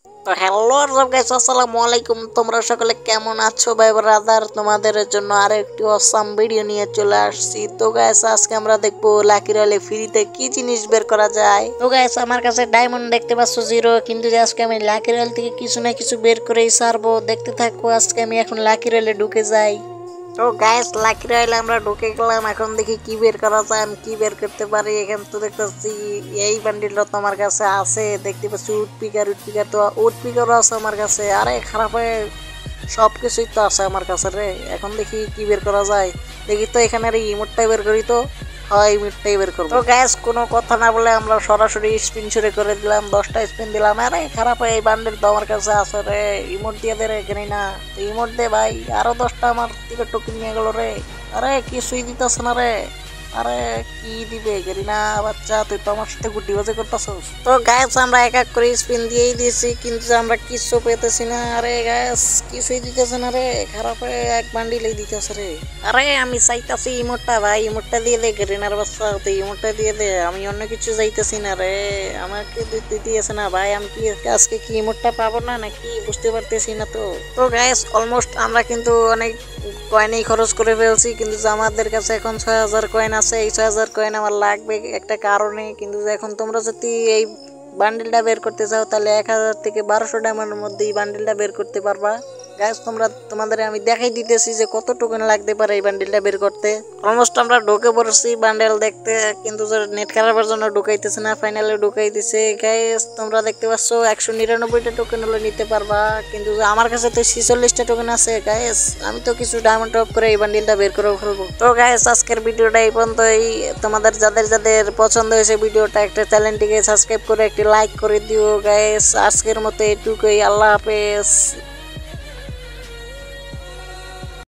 তো হ্যালো সব গাইস, আসসালামু আলাইকুম। তোমরা সকলে কেমন আছো ভাই ব্রাদার? তোমাদের জন্য আরো একটি অসাম ভিডিও নিয়ে চলে আসছি। তো গাইস, আজকে আমরা দেখবো লাকি রয়্যালে ফ্রিতে কি জিনিস বের করা যায়। তো গাইস, আমার কাছে ডায়মন্ড দেখতে পাচ্ছ 0, কিন্তু আজকে আমি লাকি রয়্যাল থেকে কিছু না কিছু বের করেই ছাড়বো। দেখতে থাকো। আজকে আমি এখন লাকি রয়্যালে ঢুকে যাই। তো গাইস, লাকি রয়্যালে আমরা ঢুকে গেলাম। এখন দেখি কি বের করা যায়, আমি কি বের করতে পারি। এখান তো দেখতেছি এই বান্ডিলটা তো আমার কাছে আছে, দেখতে পাচ্ছি উডপিকার তো উডপিকারও আছে আমার কাছে। আরে খারাপ হয়ে সব কিছুই তো আছে আমার কাছে রে। এখন দেখি কি বের করা যায়। দেখি তো এখানে ইমোটটাই বের করি। তো হয় ইমোটটাই বের করবো। তো গ্যাস কোনো কথা না বলে আমরা সরাসরি স্পিন শুরু করে দিলাম। 10টা স্পিন দিলাম। আরে খারাপ হয় এই বান্ডেল তো আমার কাছে আছে রে। ইমোট দিয়ে দে রে, এখানে না তো ইমোট দে ভাই। আরো 10টা আমার থেকে টোকেন নিয়ে গেল রে। আরে কিছুই দিতেছে না রে। আরে কি দিবে গেরিনা বাচ্চা, তুই তো আমার সাথে গুড্ডি বাজে করতেছস। তো গ্যাস আমরা এক এক করে স্পিন দিয়েই দিয়েছি, কিন্তু আমরা কিছু পেতেছি না। আরে গ্যাস কিছুই দিতেছে না রে। খারাপ হয়ে এক বান্ডিলেই দিতেছে রে। আরে আমি চাইতাছি ইমোটটা ভাই, ইমোটটা দিয়ে দে গেরিনার বাচ্চা, তুই ইমোটটা দিয়ে দে। আমি অন্য কিছু চাইতেছি না রে। আমাকে দিতেছে না ভাই। আমি কি আজকে কি ইমোটটা পাবো না নাকি বুঝতে পারতেছি না। তো গ্যাস অলমোস্ট আমরা কিন্তু অনেক কয়েনই খরচ করে ফেলছি, কিন্তু আমাদের কাছে এখন 6000 কয়েন আছে। এই 6000 কয়েন আমার লাগবে একটা কারণে। কিন্তু এখন তোমরা যদি এই বান্ডেলটা বের করতে চাও, তাহলে 1000 থেকে 1200 ডায়মন্ডের মধ্যে এই বান্ডেলটা বের করতে পারবা। গাইস তোমাদের আমি দেখাই দিতেছি যে কত টোকেন লাগতে পারে এই বান্ডেলটা বের করতে। অলমোস্ট আমরা ঢুকে পড়ছি বান্ডেল দেখতে, কিন্তু নেট খারাপের জন্য ঢুকাইতেছে না। ফাইনালে ঢুকাই দিছে। গাইস তোমরা দেখতে পাচ্ছ 199টা টোকেন হলো নিতে পারবা, কিন্তু আমার কাছে তো 46টা টোকেন আছে। গাইস আমি তো কিছু ডায়মন্ড টপ করে এই বান্ডেলটা বের করে ফেলবো। তো গাইস আজকের ভিডিওটা এই পর্যন্তই। তোমাদের যাদের পছন্দ হয়েছে ভিডিওটা, একটা চ্যানেলটিকে সাবস্ক্রাইব করে একটি লাইক করে দিও। গাইস আজকের মতো এইটুকুই। আল্লাহ হাফেজ।